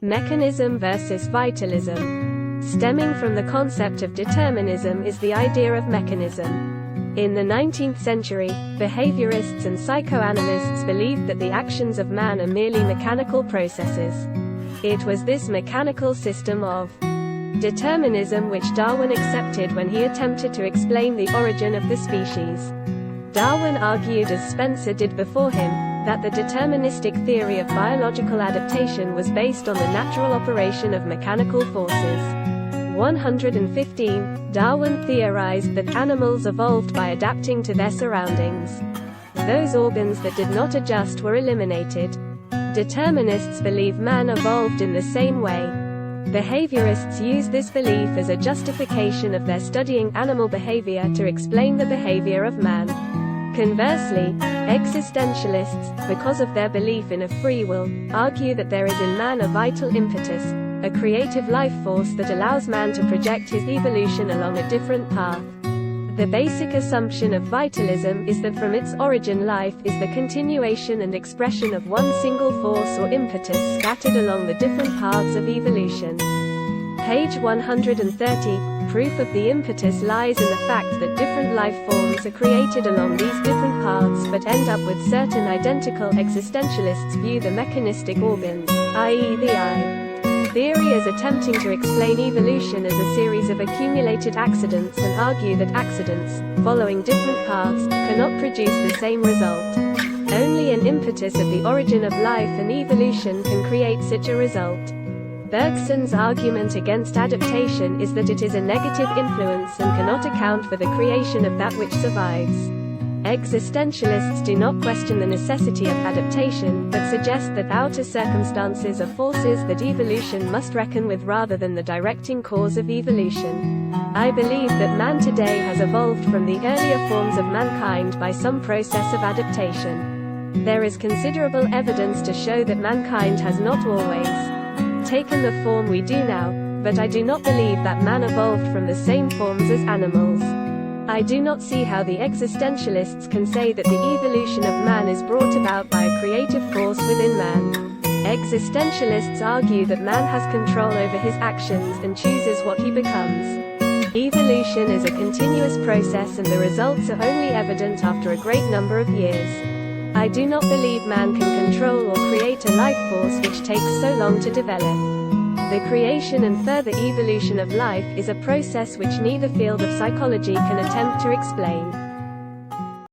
Mechanism versus vitalism. Stemming from the concept of determinism is the idea of mechanism. In the 19th century, behaviorists and psychoanalysts believed that the actions of man are merely mechanical processes. It was this mechanical system of determinism which Darwin accepted when he attempted to explain the origin of the species. Darwin argued, as Spencer did before him, that the deterministic theory of biological adaptation was based on the natural operation of mechanical forces. 115. Darwin theorized that animals evolved by adapting to their surroundings. Those organs that did not adjust were eliminated. Determinists believe man evolved in the same way. Behaviorists use this belief as a justification of their studying animal behavior to explain the behavior of man. Conversely, existentialists, because of their belief in a free will, argue that there is in man a vital impetus, a creative life force that allows man to project his evolution along a different path. The basic assumption of vitalism is that from its origin life is the continuation and expression of one single force or impetus scattered along the different paths of evolution. Page 130. Proof of the impetus lies in the fact that different life forms are created along these different paths but end up with certain identical. Existentialists view the mechanistic organs, i.e. the eye, theory as attempting to explain evolution as a series of accumulated accidents and argue that accidents, following different paths, cannot produce the same result. Only an impetus at the origin of life and evolution can create such a result. Bergson's argument against adaptation is that it is a negative influence and cannot account for the creation of that which survives. Existentialists do not question the necessity of adaptation, but suggest that outer circumstances are forces that evolution must reckon with rather than the directing cause of evolution. I believe that man today has evolved from the earlier forms of mankind by some process of adaptation. There is considerable evidence to show that mankind has not always taken the form we do now, but I do not believe that man evolved from the same forms as animals. I do not see how the existentialists can say that the evolution of man is brought about by a creative force within man. Existentialists argue that man has control over his actions and chooses what he becomes. Evolution is a continuous process and the results are only evident after a great number of years. I do not believe man can control or create a life force which takes so long to develop. The creation and further evolution of life is a process which neither field of psychology can attempt to explain.